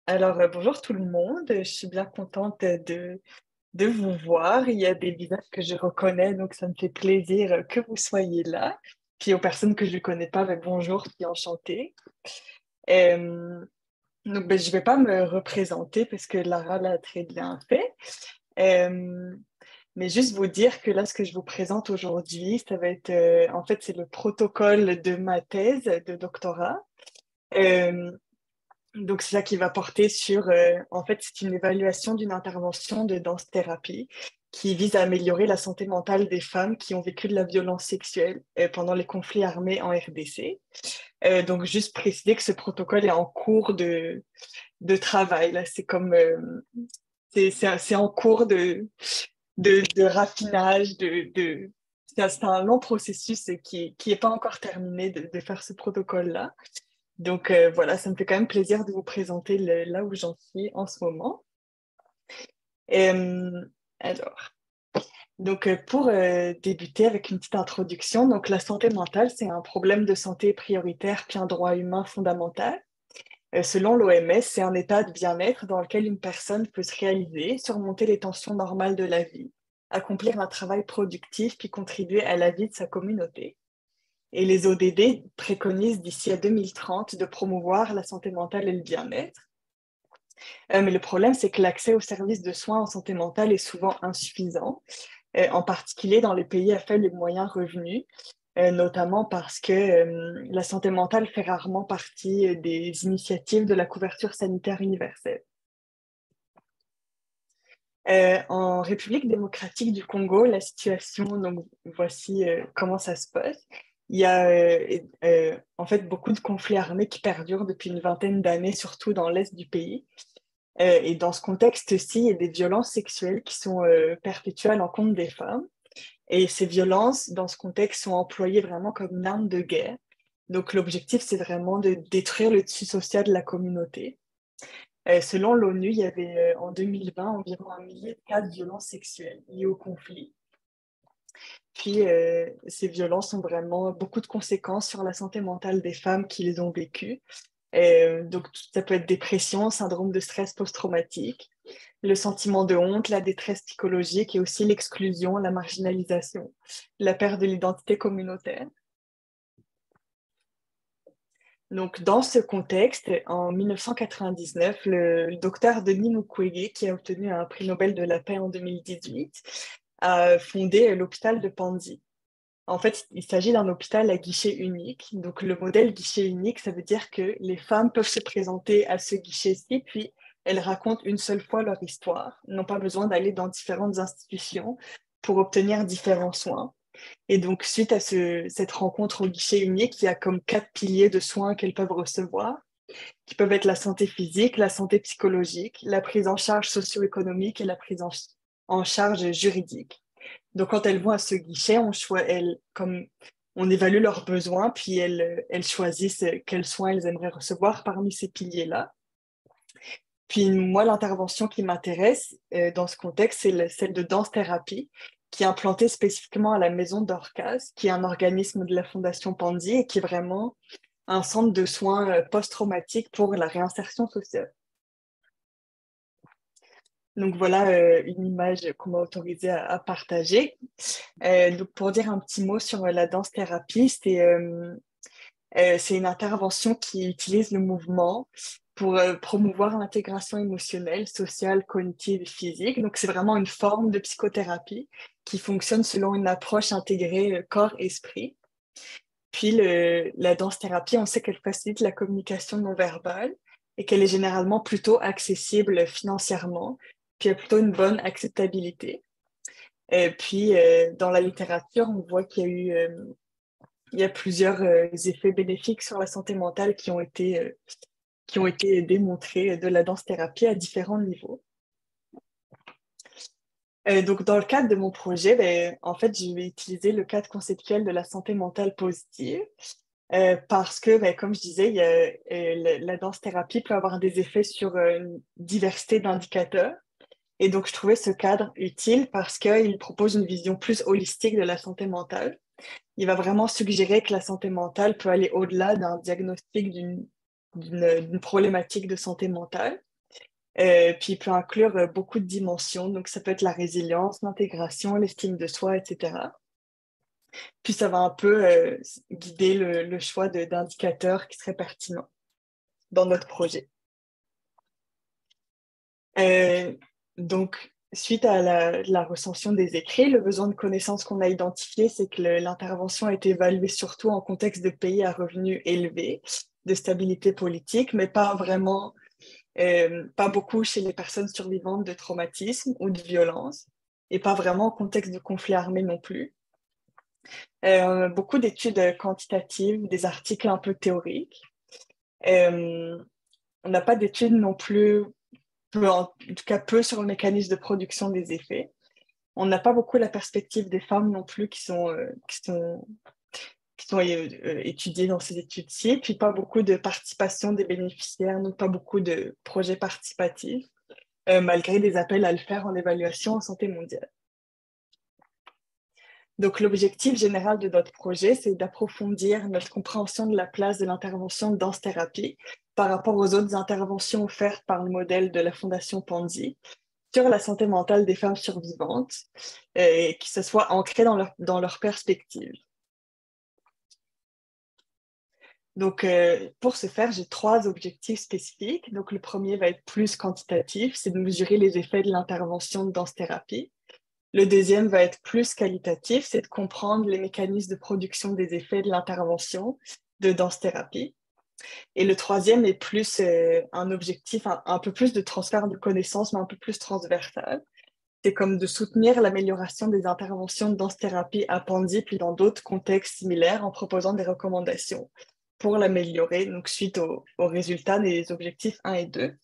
Bonjour tout le monde. Je suis bien contente de vous voir. Il y a des visages que je reconnais, donc ça me fait plaisir que vous soyez là. Puis aux personnes que je ne connais pas, bonjour, puis enchantée. Euh, je ne vais pas me représenter parce que Lara l'a très bien fait. Euh, mais juste vous dire que là, ce que je vous présente aujourd'hui, ça va être, en fait, c'est le protocole de ma thèse de doctorat. Euh, Donc, c'est ça qui va porter sur, en fait, c'est une évaluation d'une intervention de danse-thérapie qui vise à améliorer la santé mentale des femmes qui ont vécu de la violence sexuelle pendant les conflits armés en RDC. Donc, juste préciser que ce protocole est en cours de travail. Là, c'est comme, c'est en cours de raffinage, c'est un long processus qui est pas encore terminé de faire ce protocole-là. Donc voilà, ça me fait quand même plaisir de vous présenter là où j'en suis en ce moment. Euh, alors, pour débuter avec une petite introduction, donc la santé mentale, c'est un problème de santé prioritaire puis un droit humain fondamental. Selon l'OMS, c'est un état de bien-être dans lequel une personne peut se réaliser, surmonter les tensions normales de la vie, accomplir un travail productif puis contribuer à la vie de sa communauté. Et les ODD préconisent d'ici à 2030 de promouvoir la santé mentale et le bien-être. Mais le problème, c'est que l'accès aux services de soins en santé mentale est souvent insuffisant, en particulier dans les pays à faible moyens revenus, notamment parce que la santé mentale fait rarement partie des initiatives de la couverture sanitaire universelle. En République démocratique du Congo, la situation, donc voici comment ça se passe. Il y a en fait beaucoup de conflits armés qui perdurent depuis une vingtaine d'années, surtout dans l'est du pays. Et dans ce contexte-ci, il y a des violences sexuelles qui sont perpétuées à l'encontre des femmes. Et ces violences, dans ce contexte, sont employées vraiment comme une arme de guerre. Donc l'objectif, c'est vraiment de détruire le tissu social de la communauté. Selon l'ONU, il y avait en 2020 environ 1 millier de cas de violences sexuelles liées au conflit. Puis ces violences ont vraiment beaucoup de conséquences sur la santé mentale des femmes qui les ont vécues. Donc ça peut être dépression, syndrome de stress post-traumatique, le sentiment de honte, la détresse psychologique et aussi l'exclusion, la marginalisation, la perte de l'identité communautaire. Donc, dans ce contexte, en 1999, le docteur Denis Mukwege, qui a obtenu un prix Nobel de la paix en 2018, a fondé l'hôpital de Panzi. En fait, il s'agit d'un hôpital à guichet unique. Donc, le modèle guichet unique, ça veut dire que les femmes peuvent se présenter à ce guichet-ci, puis elles racontent une seule fois leur histoire, n'ont pas besoin d'aller dans différentes institutions pour obtenir différents soins. Et donc, suite à cette rencontre au guichet unique, il y a comme 4 piliers de soins qu'elles peuvent recevoir, qui peuvent être la santé physique, la santé psychologique, la prise en charge socio-économique et la prise en charge juridique. Donc, quand elles vont à ce guichet, on évalue leurs besoins, puis elles choisissent quels soins elles aimeraient recevoir parmi ces piliers-là. Puis moi, l'intervention qui m'intéresse dans ce contexte, c'est celle de danse-thérapie, qui est implantée spécifiquement à la Maison Dorcas, qui est un organisme de la Fondation Pandy et qui est vraiment un centre de soins post-traumatiques pour la réinsertion sociale. Donc voilà une image qu'on m'a autorisé à partager. Donc pour dire un petit mot sur la danse-thérapie, c'est une intervention qui utilise le mouvement pour promouvoir l'intégration émotionnelle, sociale, cognitive et physique. Donc, c'est vraiment une forme de psychothérapie qui fonctionne selon une approche intégrée corps-esprit. Puis, la danse-thérapie, on sait qu'elle facilite la communication non verbale et qu'elle est généralement plutôt accessible financièrement, puis a plutôt une bonne acceptabilité. Et puis, dans la littérature, on voit il y a plusieurs effets bénéfiques sur la santé mentale qui ont été démontrés de la danse-thérapie à différents niveaux. Donc, dans le cadre de mon projet, en fait, je vais utiliser le cadre conceptuel de la santé mentale positive parce que, comme je disais, la danse-thérapie peut avoir des effets sur une diversité d'indicateurs. Et donc, je trouvais ce cadre utile parce qu'il propose une vision plus holistique de la santé mentale. Il va vraiment suggérer que la santé mentale peut aller au-delà d'un diagnostic d'une problématique de santé mentale. Puis il peut inclure beaucoup de dimensions, donc ça peut être la résilience, l'intégration, l'estime de soi, etc. Puis ça va un peu guider le choix d'indicateurs qui seraient pertinents dans notre projet. Donc, suite à la recension des écrits, le besoin de connaissances qu'on a identifié, c'est que l'intervention a été évaluée surtout en contexte de pays à revenus élevés, de stabilité politique, mais pas vraiment, pas beaucoup chez les personnes survivantes de traumatisme ou de violence, et pas vraiment en contexte de conflit armé non plus. Beaucoup d'études quantitatives, des articles un peu théoriques. On n'a pas d'études non plus, en tout cas peu sur le mécanisme de production des effets. On n'a pas beaucoup la perspective des femmes non plus qui sont étudiées dans ces études-ci, puis pas beaucoup de participation des bénéficiaires, donc pas beaucoup de projets participatifs, malgré des appels à le faire en évaluation en santé mondiale. Donc, l'objectif général de notre projet, c'est d'approfondir notre compréhension de la place de l'intervention de danse-thérapie par rapport aux autres interventions offertes par le modèle de la Fondation Pandy sur la santé mentale des femmes survivantes, et que ce soit ancré dans leur perspective. Donc, pour ce faire, j'ai 3 objectifs spécifiques. Donc, le premier va être plus quantitatif, c'est de mesurer les effets de l'intervention de danse-thérapie. Le deuxième va être plus qualitatif, c'est de comprendre les mécanismes de production des effets de l'intervention de danse-thérapie. Et le troisième est plus un objectif, un peu plus de transfert de connaissances, mais un peu plus transversal. C'est comme de soutenir l'amélioration des interventions de danse-thérapie à Pandy, puis dans d'autres contextes similaires, en proposant des recommandations pour l'améliorer, donc suite aux résultats des objectifs 1 et 2.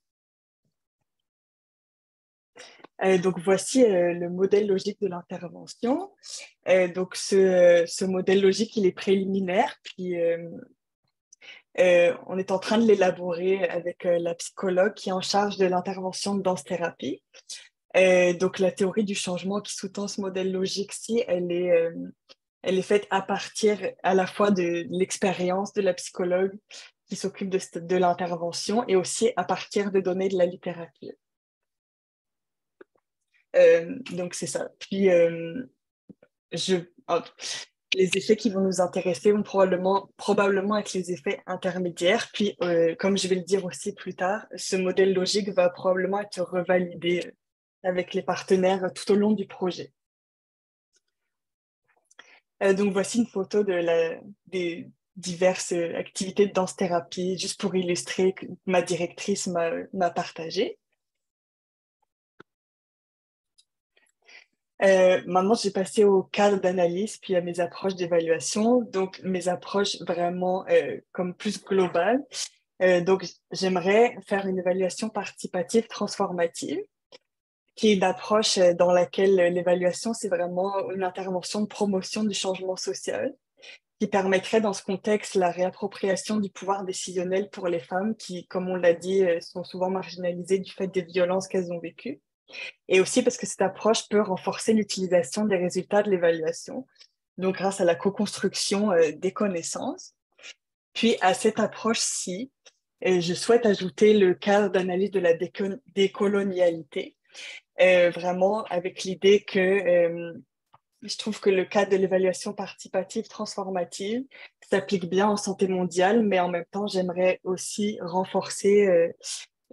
Donc voici le modèle logique de l'intervention. Donc ce modèle logique, il est préliminaire, puis on est en train de l'élaborer avec la psychologue qui est en charge de l'intervention de danse-thérapie. Donc la théorie du changement qui sous-tend ce modèle logique-ci, elle est faite à partir à la fois de l'expérience de la psychologue qui s'occupe de l'intervention et aussi à partir de données de la littérature. Donc c'est ça. Puis les effets qui vont nous intéresser vont probablement être les effets intermédiaires. Puis, comme je vais le dire aussi plus tard, ce modèle logique va probablement être revalidé avec les partenaires tout au long du projet. Donc, voici une photo des diverses activités de danse-thérapie, juste pour illustrer que ma directrice m'a partagé. Maintenant, j'ai passé au cadre d'analyse, puis à mes approches d'évaluation. Donc, mes approches vraiment comme plus globales. Donc, j'aimerais faire une évaluation participative transformative, qui est une approche dans laquelle l'évaluation, c'est vraiment une intervention de promotion du changement social, qui permettrait dans ce contexte la réappropriation du pouvoir décisionnel pour les femmes qui, comme on l'a dit, sont souvent marginalisées du fait des violences qu'elles ont vécues. Et aussi parce que cette approche peut renforcer l'utilisation des résultats de l'évaluation, donc grâce à la co-construction des connaissances. Puis à cette approche-ci, je souhaite ajouter le cadre d'analyse de la décolonialité, vraiment avec l'idée que je trouve que le cadre de l'évaluation participative transformative s'applique bien en santé mondiale, mais en même temps, j'aimerais aussi renforcer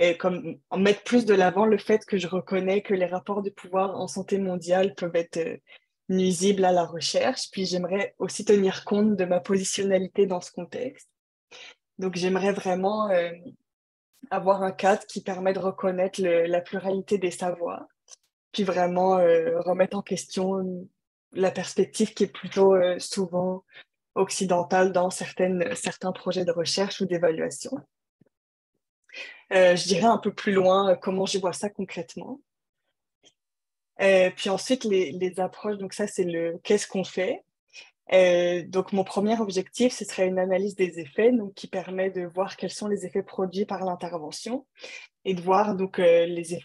et comme en mettre plus de l'avant le fait que je reconnais que les rapports de pouvoir en santé mondiale peuvent être nuisibles à la recherche. Puis j'aimerais aussi tenir compte de ma positionnalité dans ce contexte. Donc j'aimerais vraiment avoir un cadre qui permet de reconnaître la pluralité des savoirs, puis vraiment remettre en question la perspective qui est plutôt souvent occidentale dans certains projets de recherche ou d'évaluation. Je dirais un peu plus loin comment je vois ça concrètement. Puis ensuite, les approches, donc ça, c'est le qu'est-ce qu'on fait. Donc, mon premier objectif, ce serait une analyse des effets, donc qui permet de voir quels sont les effets produits par l'intervention et de voir donc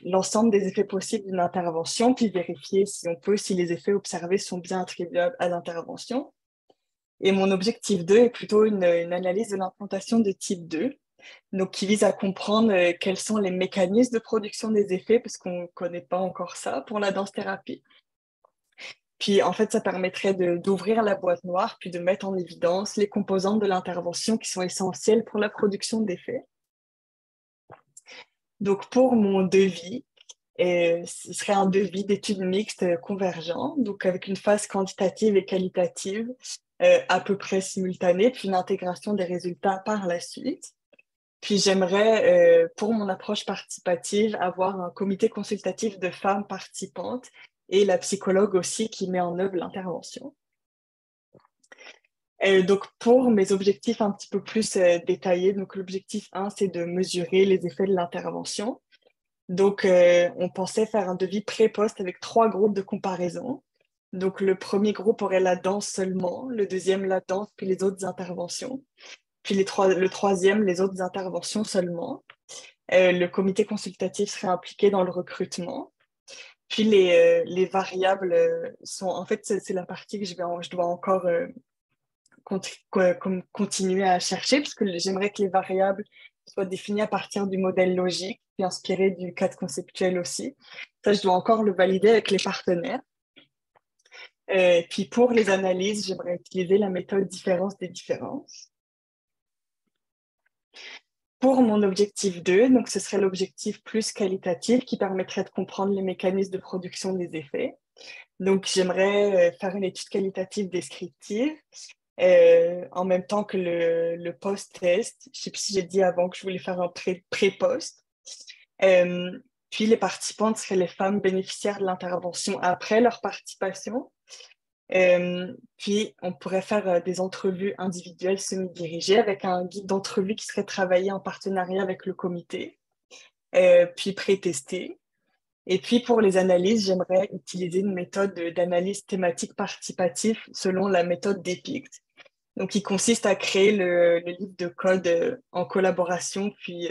l'ensemble des effets possibles d'une intervention, puis vérifier si on peut, si les effets observés sont bien attribuables à l'intervention. Et mon objectif 2 est plutôt une analyse de l'implantation de type 2, donc qui vise à comprendre quels sont les mécanismes de production des effets, parce qu'on ne connaît pas encore ça pour la danse-thérapie. Puis en fait, ça permettrait d'ouvrir la boîte noire, puis de mettre en évidence les composantes de l'intervention qui sont essentielles pour la production d'effets. Donc pour mon devis, ce serait un devis d'études mixtes convergents, donc avec une phase quantitative et qualitative à peu près simultanée, puis une intégration des résultats par la suite. Puis j'aimerais, pour mon approche participative, avoir un comité consultatif de femmes participantes et la psychologue aussi qui met en œuvre l'intervention. Donc pour mes objectifs un petit peu plus détaillés, donc l'objectif 1, c'est de mesurer les effets de l'intervention. Donc, on pensait faire un devis pré-post avec 3 groupes de comparaison. Donc, le premier groupe aurait la danse seulement, le deuxième la danse, puis les autres interventions. Puis le troisième, les autres interventions seulement. Le comité consultatif serait impliqué dans le recrutement. Puis les variables sont, en fait, c'est la partie que je dois encore continuer à chercher, parce que j'aimerais que les variables soient définies à partir du modèle logique, puis inspiré du cadre conceptuel aussi. Ça, je dois encore le valider avec les partenaires. Puis pour les analyses, j'aimerais utiliser la méthode différence des différences. Pour mon objectif 2, donc ce serait l'objectif plus qualitatif qui permettrait de comprendre les mécanismes de production des effets. Donc j'aimerais faire une étude qualitative descriptive en même temps que le post-test. Je ne sais plus si j'ai dit avant que je voulais faire un pré-post. Puis les participantes seraient les femmes bénéficiaires de l'intervention après leur participation. Puis on pourrait faire des entrevues individuelles semi-dirigées avec un guide d'entrevue qui serait travaillé en partenariat avec le comité, puis pré-testé. Et puis pour les analyses, j'aimerais utiliser une méthode d'analyse thématique participative selon la méthode d'EPICT. Donc, qui consiste à créer le livre de code en collaboration, puis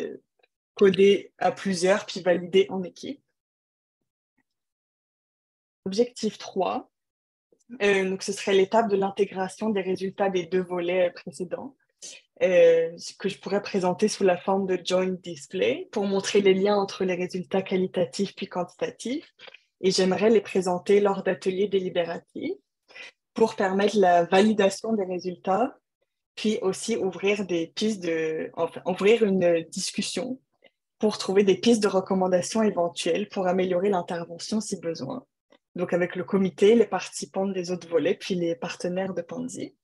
coder à plusieurs, puis valider en équipe. Objectif 3, donc ce serait l'étape de l'intégration des résultats des 2 volets précédents, que je pourrais présenter sous la forme de joint display pour montrer les liens entre les résultats qualitatifs puis quantitatifs. Et j'aimerais les présenter lors d'ateliers délibératifs pour permettre la validation des résultats, puis aussi ouvrir ouvrir une discussion pour trouver des pistes de recommandations éventuelles pour améliorer l'intervention si besoin. Donc avec le comité, les participants des autres volets, puis les partenaires de Panzi.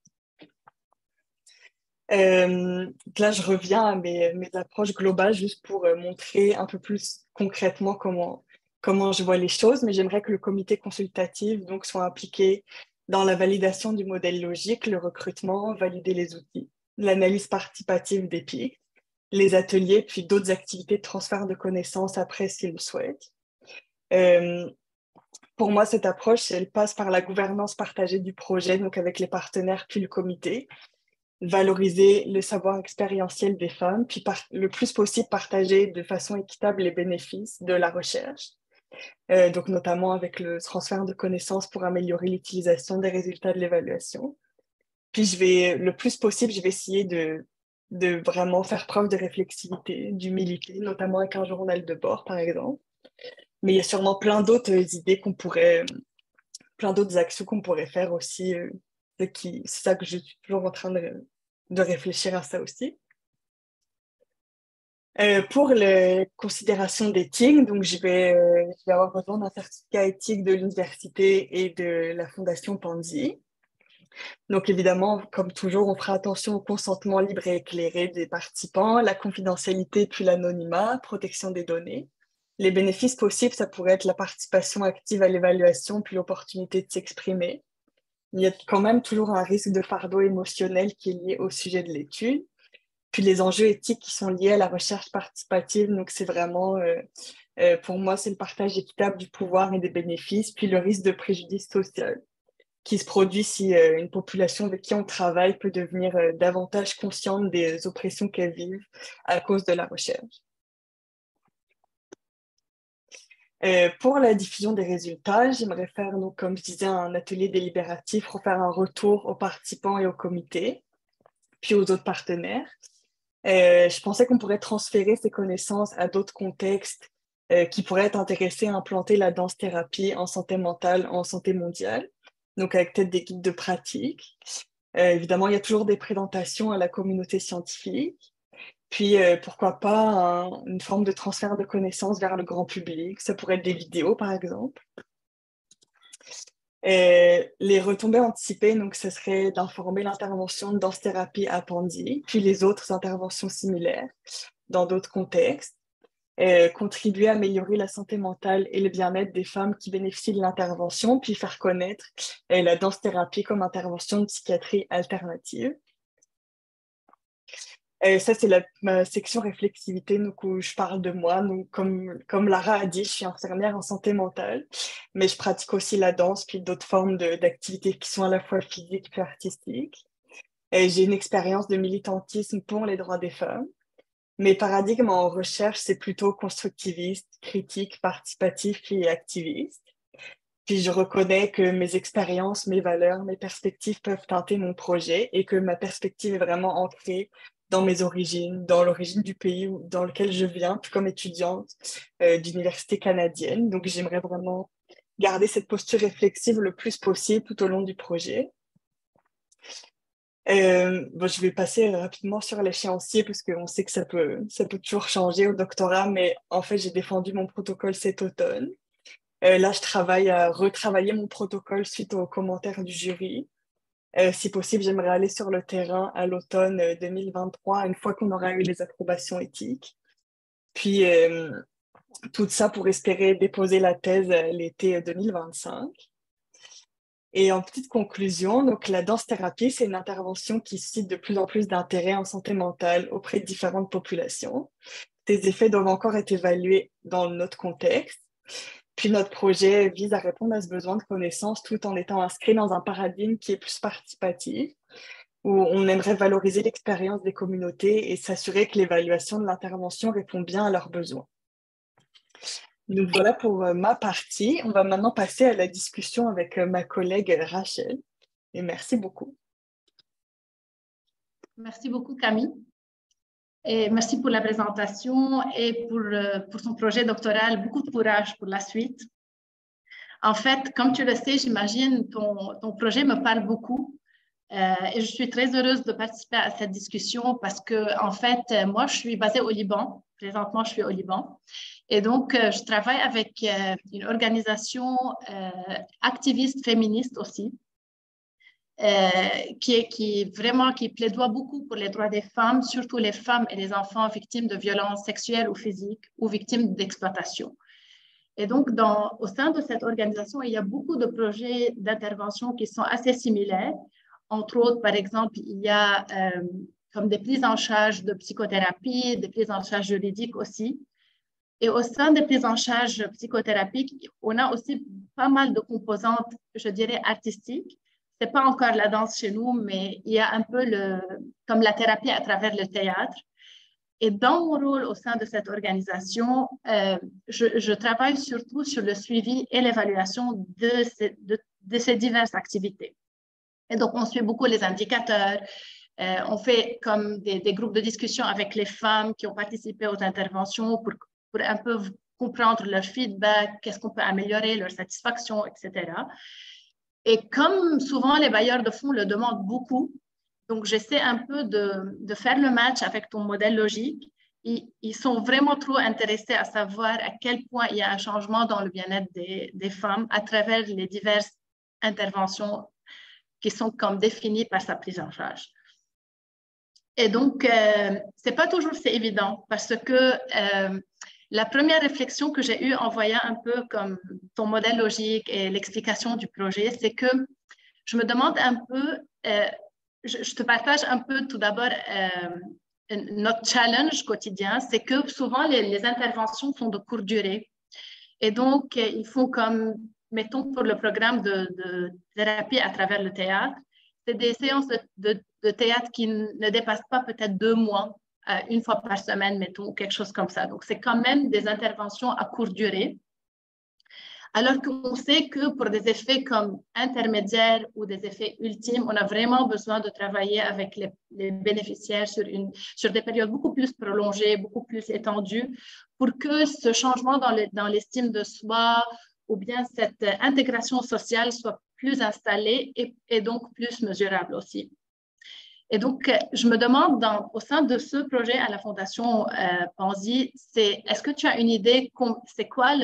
Là, je reviens à mes approches globales juste pour montrer un peu plus concrètement comment je vois les choses, mais j'aimerais que le comité consultatif donc, soit impliqué dans la validation du modèle logique, le recrutement, valider les outils, l'analyse participative des pics, les ateliers, puis d'autres activités de transfert de connaissances après s'ils le souhaitent. Pour moi, cette approche, elle passe par la gouvernance partagée du projet, donc avec les partenaires puis le comité, valoriser le savoir expérientiel des femmes, puis le plus possible partager de façon équitable les bénéfices de la recherche, donc notamment avec le transfert de connaissances pour améliorer l'utilisation des résultats de l'évaluation. Puis le plus possible, je vais essayer de vraiment faire preuve de réflexivité, d'humilité, notamment avec un journal de bord, par exemple. Mais il y a sûrement plein d'autres idées plein d'autres actions qu'on pourrait faire aussi. C'est ça que je suis toujours en train de réfléchir à ça aussi. Pour les considérations d'éthique, donc je vais avoir besoin d'un certificat éthique de l'université et de la Fondation Panzi. Donc évidemment, comme toujours, on fera attention au consentement libre et éclairé des participants, la confidentialité puis l'anonymat, protection des données. Les bénéfices possibles, ça pourrait être la participation active à l'évaluation puis l'opportunité de s'exprimer. Il y a quand même toujours un risque de fardeau émotionnel qui est lié au sujet de l'étude. Puis les enjeux éthiques qui sont liés à la recherche participative, donc c'est vraiment, pour moi, c'est le partage équitable du pouvoir et des bénéfices, puis le risque de préjudice social qui se produit si une population avec qui on travaille peut devenir davantage consciente des oppressions qu'elle vit à cause de la recherche. Pour la diffusion des résultats, j'aimerais faire, donc, comme je disais, un atelier délibératif pour faire un retour aux participants et au comité, puis aux autres partenaires. Je pensais qu'on pourrait transférer ces connaissances à d'autres contextes qui pourraient être intéressés à implanter la danse-thérapie en santé mentale, en santé mondiale, donc avec peut-être des guides de pratique. Évidemment, il y a toujours des présentations à la communauté scientifique. Puis, pourquoi pas une forme de transfert de connaissances vers le grand public. Ça pourrait être des vidéos, par exemple. Les retombées anticipées, donc, ce serait d'informer l'intervention de danse-thérapie à Pandy, puis les autres interventions similaires dans d'autres contextes. Contribuer à améliorer la santé mentale et le bien-être des femmes qui bénéficient de l'intervention, puis faire connaître la danse-thérapie comme intervention de psychiatrie alternative. Ça, c'est ma section réflexivité, donc, où je parle de moi. Donc, comme Lara a dit, je suis infirmière en santé mentale, mais je pratique aussi la danse, puis d'autres formes d'activités qui sont à la fois physiques puis artistiques. J'ai une expérience de militantisme pour les droits des femmes. Mes paradigmes en recherche, c'est plutôt constructiviste, critique, participatif puis activiste. Puis je reconnais que mes expériences, mes valeurs, mes perspectives peuvent teinter mon projet et que ma perspective est vraiment ancrée dans mes origines, dans l'origine du pays dans lequel je viens, puis comme étudiante d'université canadienne. Donc j'aimerais vraiment garder cette posture réflexive le plus possible tout au long du projet. Je vais passer rapidement sur l'échéancier parce qu'on sait que ça peut toujours changer au doctorat, mais en fait, j'ai défendu mon protocole cet automne. Là, je travaille à retravailler mon protocole suite aux commentaires du jury. Si possible, j'aimerais aller sur le terrain à l'automne 2023, une fois qu'on aura eu les approbations éthiques. Puis, tout ça pour espérer déposer la thèse l'été 2025. Et en petite conclusion, donc la danse-thérapie, c'est une intervention qui suscite de plus en plus d'intérêt en santé mentale auprès de différentes populations. Ces effets doivent encore être évalués dans notre contexte. Puis notre projet vise à répondre à ce besoin de connaissances tout en étant inscrit dans un paradigme qui est plus participatif, où on aimerait valoriser l'expérience des communautés et s'assurer que l'évaluation de l'intervention répond bien à leurs besoins. Donc voilà pour ma partie. On va maintenant passer à la discussion avec ma collègue Rachel. Et merci beaucoup. Merci beaucoup, Camille. Et merci pour la présentation et pour son projet doctoral. Beaucoup de courage pour la suite. En fait, comme tu le sais, j'imagine, ton projet me parle beaucoup. Et je suis très heureuse de participer à cette discussion parce que, en fait, moi, je suis basée au Liban. Présentement, je suis au Liban. Et donc, je travaille avec une organisation activiste féministe aussi, qui plaidoie beaucoup pour les droits des femmes, surtout les femmes et les enfants victimes de violences sexuelles ou physiques ou victimes d'exploitation. Et donc, au sein de cette organisation, il y a beaucoup de projets d'intervention qui sont assez similaires. Entre autres, par exemple, il y a comme des prises en charge de psychothérapie, des prises en charge juridiques aussi. Et au sein des prises en charge psychothérapiques, on a aussi pas mal de composantes, je dirais, artistiques. Ce n'est pas encore la danse chez nous, mais il y a un peu comme la thérapie à travers le théâtre. Et dans mon rôle au sein de cette organisation, je travaille surtout sur le suivi et l'évaluation de ces diverses activités. Et donc, on suit beaucoup les indicateurs. On fait comme des groupes de discussion avec les femmes qui ont participé aux interventions pour un peu comprendre leur feedback, qu'est-ce qu'on peut améliorer, leur satisfaction, etc. Et comme souvent les bailleurs de fonds le demandent beaucoup, donc j'essaie un peu de faire le match avec ton modèle logique. Ils sont vraiment trop intéressés à savoir à quel point il y a un changement dans le bien-être des femmes à travers les diverses interventions qui sont comme définies par sa prise en charge. Et donc, c'est pas toujours c'est évident parce que la première réflexion que j'ai eue en voyant un peu comme ton modèle logique et l'explication du projet, c'est que je me demande un peu, je te partage un peu tout d'abord notre challenge quotidien, c'est que souvent les interventions sont de courte durée. Et donc, il faut comme, mettons pour le programme de thérapie à travers le théâtre, c'est des séances de théâtre qui ne dépassent pas peut-être 2 mois, une fois par semaine, mettons, ou quelque chose comme ça. Donc, c'est quand même des interventions à courte durée. Alors qu'on sait que pour des effets comme intermédiaires ou des effets ultimes, on a vraiment besoin de travailler avec les bénéficiaires sur des périodes beaucoup plus prolongées, beaucoup plus étendues, pour que ce changement dans l'estime de soi ou bien cette intégration sociale soit plus installée et donc plus mesurable aussi. Et donc, je me demande, au sein de ce projet à la Fondation Panzi, est-ce que tu as une idée, c'est quoi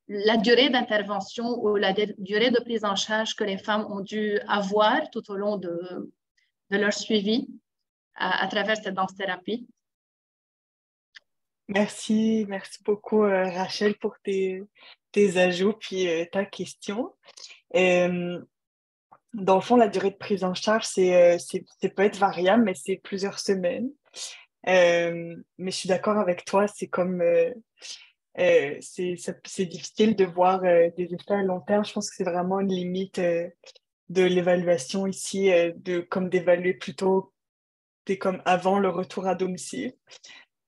la durée d'intervention ou la durée de prise en charge que les femmes ont dû avoir tout au long de leur suivi à travers cette danse-thérapie? Merci beaucoup Rachel pour tes ajouts puis ta question. Euh, Dans le fond, la durée de prise en charge, c'est peut être variable, mais c'est plusieurs semaines. Mais je suis d'accord avec toi, c'est comme c'est difficile de voir des effets à long terme. Je pense que c'est vraiment une limite de l'évaluation ici, comme d'évaluer plutôt comme avant le retour à domicile.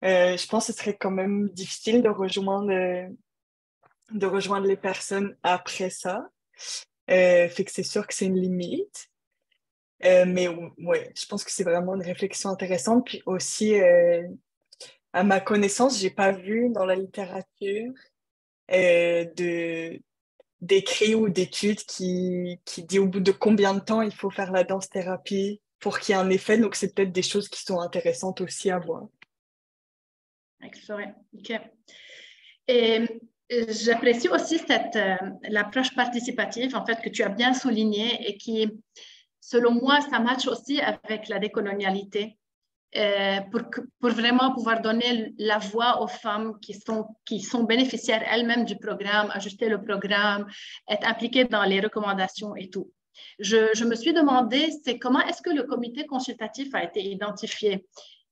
Je pense que ce serait quand même difficile de rejoindre les personnes après ça. Fait que c'est sûr que c'est une limite. Mais ouais, je pense que c'est vraiment une réflexion intéressante. Puis aussi, à ma connaissance, j'ai pas vu dans la littérature d'écrits ou d'études qui dit au bout de combien de temps il faut faire la danse-thérapie pour qu'il y ait un effet. Donc, c'est peut-être des choses qui sont intéressantes aussi à voir. Excellent. OK. Et j'apprécie aussi l'approche participative, en fait, que tu as bien soulignée et qui, selon moi, ça matche aussi avec la décolonialité pour vraiment pouvoir donner la voix aux femmes qui sont bénéficiaires elles-mêmes du programme, ajuster le programme, être impliquées dans les recommandations et tout. Je me suis demandé, c'est comment est-ce que le comité consultatif a été identifié?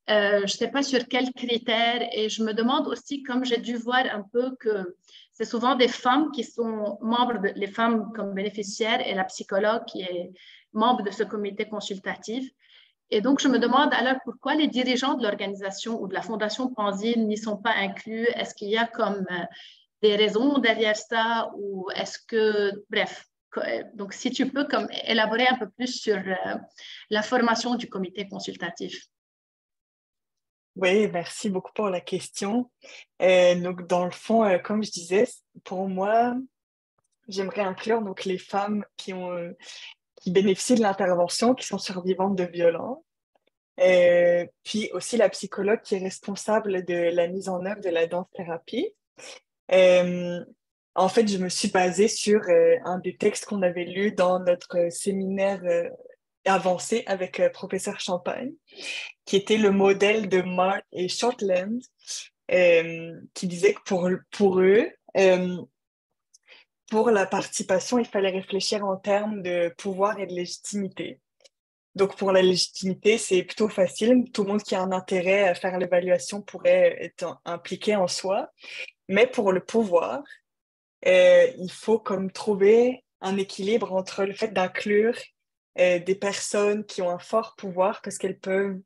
Je ne sais pas sur quels critères et je me demande aussi, comme j'ai dû voir un peu que c'est souvent des femmes qui sont membres, les femmes comme bénéficiaires et la psychologue qui est membre de ce comité consultatif. Et donc, je me demande alors pourquoi les dirigeants de l'organisation ou de la Fondation Panzi n'y sont pas inclus. Est-ce qu'il y a comme des raisons derrière ça ou est-ce que, bref, donc si tu peux comme élaborer un peu plus sur la formation du comité consultatif. Oui, merci beaucoup pour la question. Donc, dans le fond, comme je disais, pour moi, j'aimerais inclure donc, les femmes qui bénéficient de l'intervention, qui sont survivantes de violences. Puis aussi la psychologue qui est responsable de la mise en œuvre de la danse-thérapie. Euh, En fait, je me suis basée sur un des textes qu'on avait lu dans notre séminaire avancé avec professeur Champagne, qui était le modèle de Mark et Shortland, qui disait que pour eux, pour la participation, il fallait réfléchir en termes de pouvoir et de légitimité. Donc, pour la légitimité, c'est plutôt facile. Tout le monde qui a un intérêt à faire l'évaluation pourrait être impliqué en soi. Mais pour le pouvoir, il faut comme trouver un équilibre entre le fait d'inclure des personnes qui ont un fort pouvoir parce qu'elles peuvent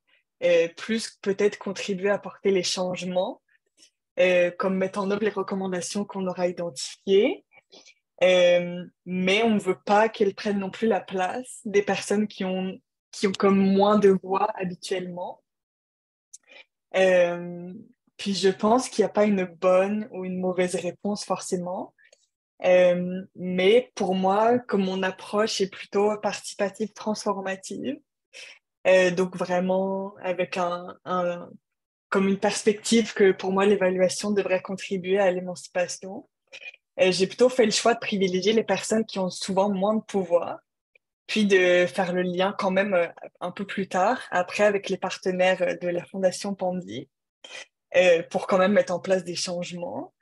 plus peut-être contribuer à porter les changements, comme mettre en œuvre les recommandations qu'on aura identifiées. Mais on ne veut pas qu'elles prennent non plus la place des personnes qui ont comme moins de voix habituellement. Euh, Puis je pense qu'il n'y a pas une bonne ou une mauvaise réponse forcément. Mais pour moi, comme mon approche est plutôt participative transformative, donc vraiment avec comme une perspective que pour moi l'évaluation devrait contribuer à l'émancipation, j'ai plutôt fait le choix de privilégier les personnes qui ont souvent moins de pouvoir, puis de faire le lien quand même un peu plus tard, après avec les partenaires de la Fondation Pandy, pour quand même mettre en place des changements.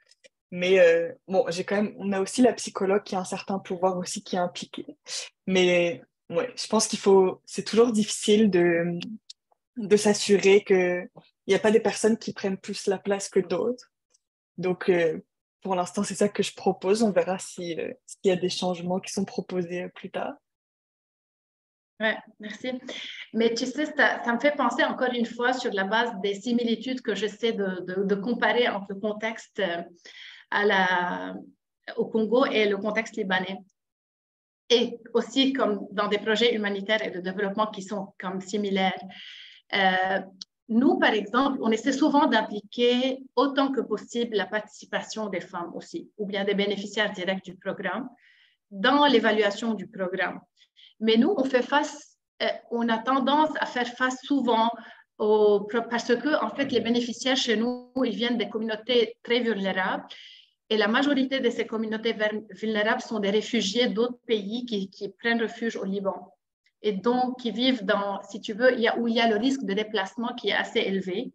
Mais bon, on a aussi la psychologue qui a un certain pouvoir aussi qui est impliquée. Mais ouais, je pense c'est toujours difficile de s'assurer qu'il n'y a pas des personnes qui prennent plus la place que d'autres. Donc, pour l'instant, c'est ça que je propose. On verra s'il y a des changements qui sont proposés plus tard. Oui, merci. Mais tu sais, ça me fait penser encore une fois sur la base des similitudes que j'essaie de comparer entre le contexte à au Congo et le contexte libanais. Et aussi comme dans des projets humanitaires et de développement qui sont comme similaires. Nous, par exemple, on essaie souvent d'impliquer autant que possible la participation des femmes aussi, ou bien des bénéficiaires directs du programme, dans l'évaluation du programme. Mais nous, on a tendance à faire face souvent parce que, en fait, les bénéficiaires chez nous, ils viennent des communautés très vulnérables. Et la majorité de ces communautés vulnérables sont des réfugiés d'autres pays qui prennent refuge au Liban. Et donc, qui vivent dans, si tu veux, où il y a le risque de déplacement qui est assez élevé.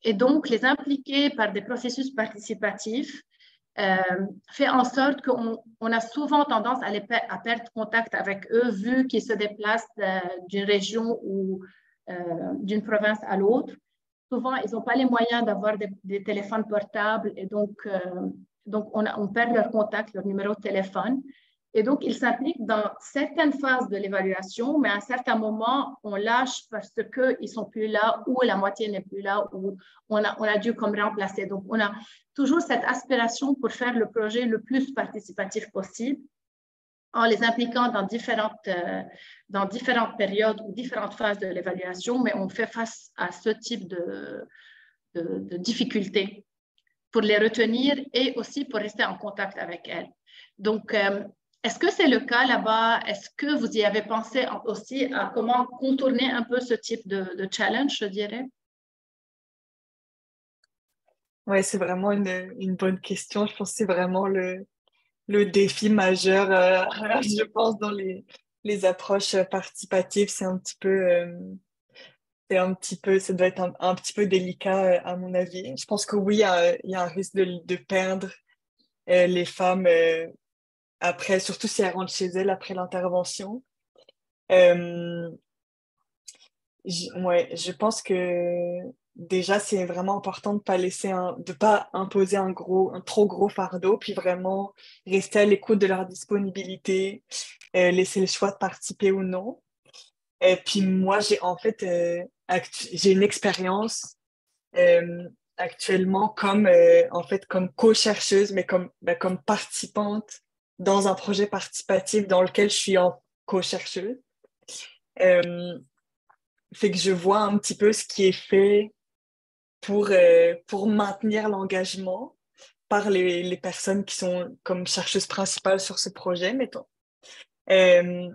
Et donc, les impliquer par des processus participatifs fait en sorte qu'on a souvent tendance à perdre contact avec eux, vu qu'ils se déplacent d'une région ou d'une province à l'autre. Souvent, ils n'ont pas les moyens d'avoir des téléphones portables et donc on perd leur contact, leur numéro de téléphone. Et donc, ils s'impliquent dans certaines phases de l'évaluation, mais à un certain moment, on lâche parce qu'ils ne sont plus là ou la moitié n'est plus là ou on a dû comme remplacer. Donc, on a toujours cette aspiration pour faire le projet le plus participatif possible en les impliquant dans différentes périodes ou différentes phases de l'évaluation, mais on fait face à ce type de difficultés pour les retenir et aussi pour rester en contact avec elles. Donc, est-ce que c'est le cas là-bas? Est-ce que vous y avez pensé aussi à comment contourner un peu ce type de challenge, je dirais? Ouais, c'est vraiment une bonne question. Je pense que c'est vraiment le défi majeur, je pense, dans les approches participatives. Ça doit être un petit peu délicat, à mon avis. Je pense que oui, il y a un risque de perdre les femmes après, surtout si elles rentrent chez elles après l'intervention. Euh, ouais, je pense que déjà, c'est vraiment important de pas imposer un trop gros fardeau, puis vraiment rester à l'écoute de leur disponibilité, laisser le choix de participer ou non. Et puis moi, j'ai en fait, j'ai une expérience actuellement comme co-chercheuse, mais comme participante dans un projet participatif dans lequel je suis en co-chercheuse. Euh, Fait que je vois un petit peu ce qui est fait pour maintenir l'engagement par les personnes qui sont comme chercheuses principales sur ce projet, mettons. Euh,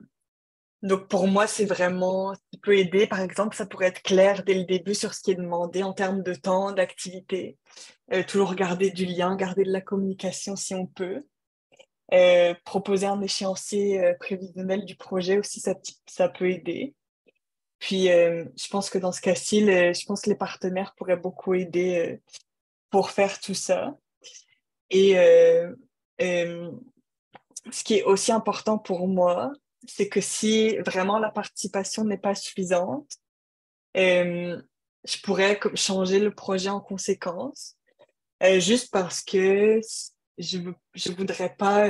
donc pour moi, c'est vraiment ce qui peut aider. Par exemple, ça pourrait être clair dès le début sur ce qui est demandé en termes de temps, d'activité. Toujours garder du lien, garder de la communication si on peut. Proposer un échéancier prévisionnel du projet aussi, ça peut aider. Puis, je pense que dans ce cas-ci, je pense que les partenaires pourraient beaucoup aider pour faire tout ça. Et euh, ce qui est aussi important pour moi, c'est que si vraiment la participation n'est pas suffisante, euh, je pourrais changer le projet en conséquence, juste parce que je voudrais pas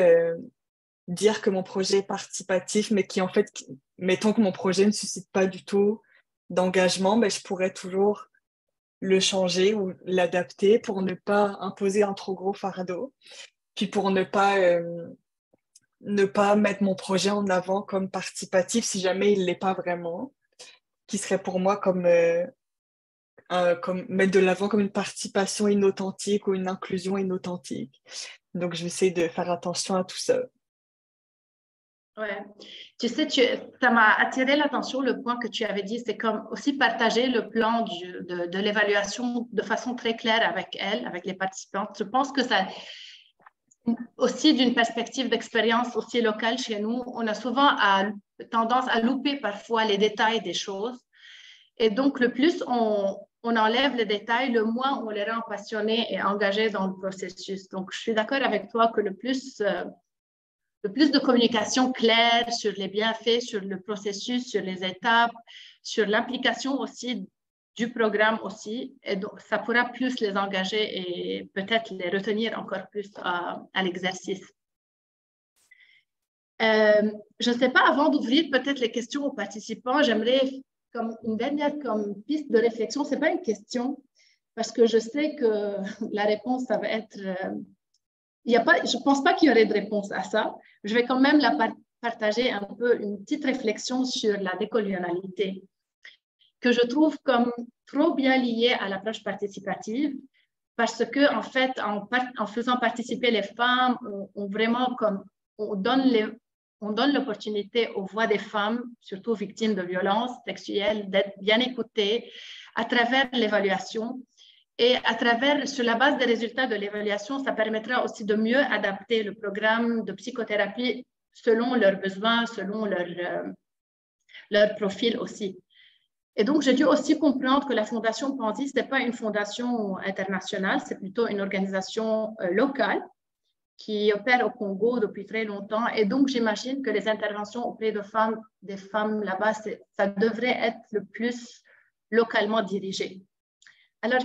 dire que mon projet est participatif, mais qui en fait, mettons que mon projet ne suscite pas du tout d'engagement, ben, je pourrais toujours le changer ou l'adapter pour ne pas imposer un trop gros fardeau, puis pour ne pas mettre mon projet en avant comme participatif si jamais il l'est pas vraiment, qui serait pour moi comme mettre de l'avant comme une participation inauthentique ou une inclusion inauthentique. Donc, je vais essayer de faire attention à tout ça. Ouais. Tu sais, ça m'a attiré l'attention, le point que tu avais dit, c'est comme aussi partager le plan de l'évaluation de façon très claire avec elle, avec les participantes. Je pense que ça, aussi d'une perspective d'expérience aussi locale chez nous, on a souvent tendance à louper parfois les détails des choses. Et donc, le plus on enlève les détails, le moins on les rend passionnés et engagés dans le processus. Donc, je suis d'accord avec toi que le plus de communication claire sur les bienfaits, sur le processus, sur les étapes, sur l'implication aussi du programme aussi. Et donc, ça pourra plus les engager et peut-être les retenir encore plus à l'exercice. Je ne sais pas, avant d'ouvrir peut-être les questions aux participants, j'aimerais comme une dernière comme piste de réflexion. Ce n'est pas une question, parce que je sais que la réponse, ça va être je ne pense pas qu'il y aurait de réponse à ça. Je vais quand même partager un peu une petite réflexion sur la décolonialité, que je trouve comme trop bien liée à l'approche participative, parce que en fait, en faisant participer les femmes, on donne l'opportunité aux voix des femmes, surtout victimes de violences sexuelles, d'être bien écoutées à travers l'évaluation. Et sur la base des résultats de l'évaluation, ça permettra aussi de mieux adapter le programme de psychothérapie selon leurs besoins, selon leur profil aussi. Et donc, j'ai dû aussi comprendre que la Fondation Panzi, ce n'est pas une fondation internationale, c'est plutôt une organisation locale qui opère au Congo depuis très longtemps. Et donc, j'imagine que les interventions auprès des femmes là-bas, ça devrait être le plus localement dirigé. Alors,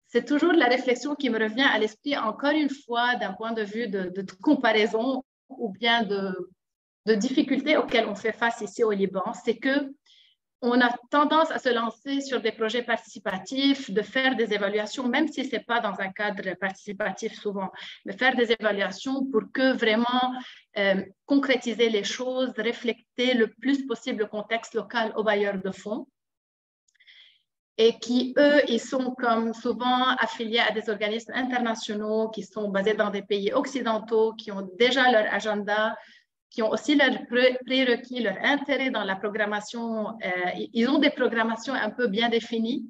c'est toujours la réflexion qui me revient à l'esprit, encore une fois, d'un point de vue de comparaison ou bien de difficultés auxquelles on fait face ici au Liban, c'est que on a tendance à se lancer sur des projets participatifs, de faire des évaluations, même si ce n'est pas dans un cadre participatif souvent, mais faire des évaluations pour que vraiment concrétiser les choses, refléter le plus possible le contexte local aux bailleurs de fonds. Et qui, eux, ils sont comme souvent affiliés à des organismes internationaux qui sont basés dans des pays occidentaux, qui ont déjà leur agenda, qui ont aussi leurs prérequis, leur intérêt dans la programmation. Ils ont des programmations un peu bien définies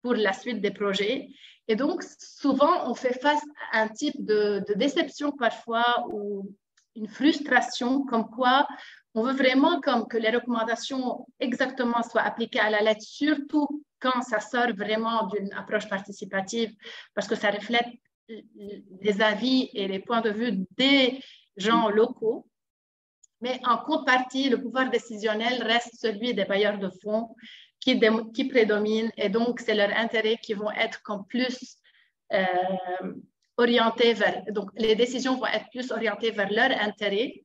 pour la suite des projets. Et donc, souvent, on fait face à un type de déception parfois ou une frustration comme quoi on veut vraiment comme que les recommandations exactement soient appliquées à la lettre, surtout quand ça sort vraiment d'une approche participative, parce que ça reflète les avis et les points de vue des gens locaux. Mais en contrepartie, le pouvoir décisionnel reste celui des bailleurs de fonds qui prédominent, et donc c'est leurs intérêts qui vont être comme plus orientés vers, donc les décisions vont être plus orientées vers leurs intérêts.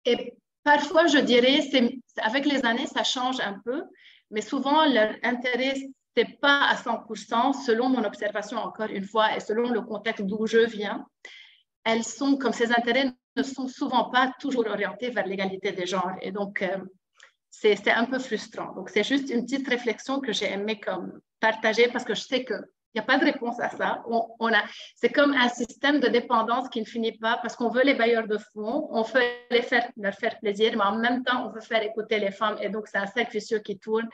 Et parfois, je dirais, avec les années, ça change un peu, mais souvent, leur intérêt, ce n'est pas à 100%, selon mon observation, encore une fois, et selon le contexte d'où je viens. Elles sont, comme ces intérêts ne sont souvent pas toujours orientés vers l'égalité des genres. Et donc, c'est un peu frustrant. Donc, c'est juste une petite réflexion que j'ai aimé comme partager parce que je sais qu'il n'y a pas de réponse à ça. C'est comme un système de dépendance qui ne finit pas parce qu'on veut les bailleurs de fonds, on veut leur faire plaisir, mais en même temps, on veut faire écouter les femmes. Et donc, c'est un cercle vicieux qui tourne.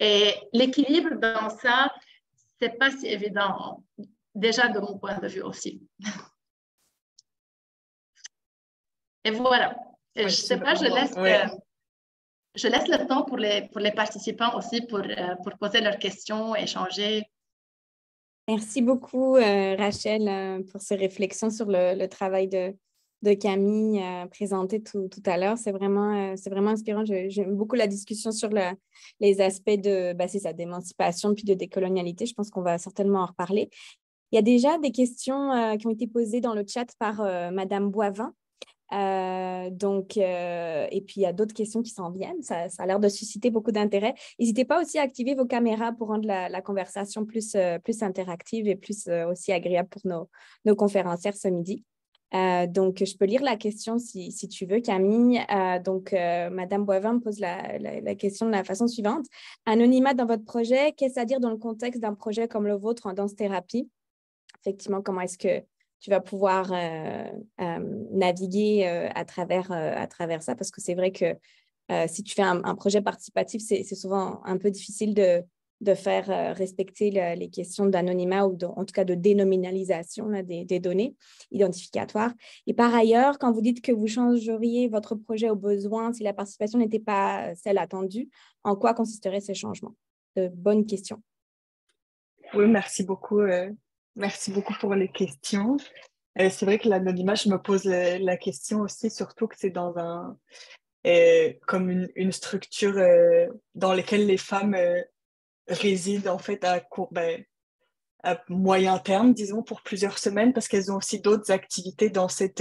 Et l'équilibre dans ça, ce n'est pas si évident, déjà de mon point de vue aussi. Et voilà. Je ne sais pas, je laisse le temps pour les participants aussi pour poser leurs questions, échanger. Merci beaucoup, Rachel, pour ces réflexions sur le travail de Camille présenté tout à l'heure. C'est vraiment inspirant. J'aime beaucoup la discussion sur les aspects d'émancipation puis de décolonialité. Je pense qu'on va certainement en reparler. Il y a déjà des questions qui ont été posées dans le chat par Madame Boivin. Et puis il y a d'autres questions qui s'en viennent. Ça a l'air de susciter beaucoup d'intérêt. N'hésitez pas aussi à activer vos caméras pour rendre la conversation plus interactive et plus aussi agréable pour nos conférencières ce midi. Donc, je peux lire la question si tu veux, Camille. Madame Boivin me pose la question de la façon suivante. Anonymat dans votre projet, qu'est-ce à dire dans le contexte d'un projet comme le vôtre en danse-thérapie? Effectivement, comment est-ce que tu vas pouvoir naviguer à travers ça? Parce que c'est vrai que si tu fais un projet participatif, c'est souvent un peu difficile de faire respecter les questions d'anonymat ou en tout cas de dénominalisation des données identificatoires. Et par ailleurs, quand vous dites que vous changeriez votre projet aux besoins si la participation n'était pas celle attendue, en quoi consisteraient ces changements? Bonne question. Oui, merci beaucoup. Merci beaucoup pour les questions. C'est vrai que l'anonymat, je me pose la question aussi, surtout que c'est dans comme une structure dans laquelle les femmes résident en fait à moyen terme, disons, pour plusieurs semaines, parce qu'elles ont aussi d'autres activités dans cette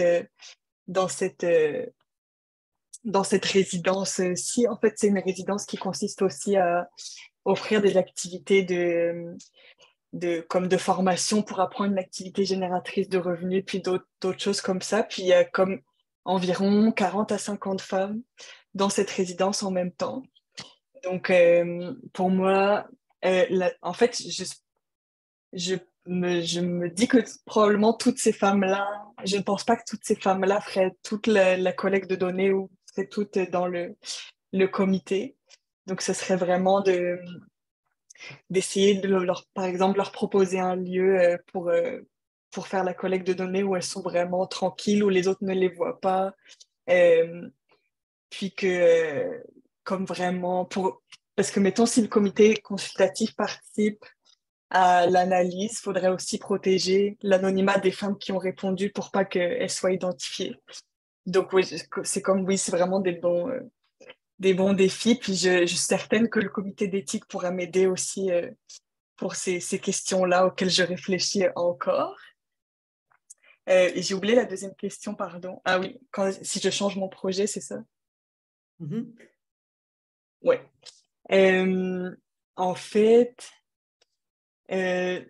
résidence-ci. En fait, c'est une résidence qui consiste aussi à offrir des activités comme de formation pour apprendre une activité génératrice de revenus, puis d'autres choses comme ça. Puis il y a comme environ 40 à 50 femmes dans cette résidence en même temps. Donc, pour moi, en fait, je me dis que probablement toutes ces femmes-là, je ne pense pas que toutes ces femmes-là feraient toute la collecte de données ou seraient toutes dans le comité. Donc, ce serait vraiment d'essayer de par exemple, leur proposer un lieu pour faire la collecte de données où elles sont vraiment tranquilles, où les autres ne les voient pas. Euh, Puis que, comme vraiment, parce que, mettons, si le comité consultatif participe à l'analyse, il faudrait aussi protéger l'anonymat des femmes qui ont répondu pour pas qu'elles soient identifiées. Donc, oui, c'est comme, oui, c'est vraiment des bons défis. Puis, je suis certaine que le comité d'éthique pourra m'aider aussi pour ces questions-là auxquelles je réfléchis encore. Et j'ai oublié la deuxième question, pardon. Ah oui, si je change mon projet, c'est ça? Mhm. Ouais. Euh, En fait, euh,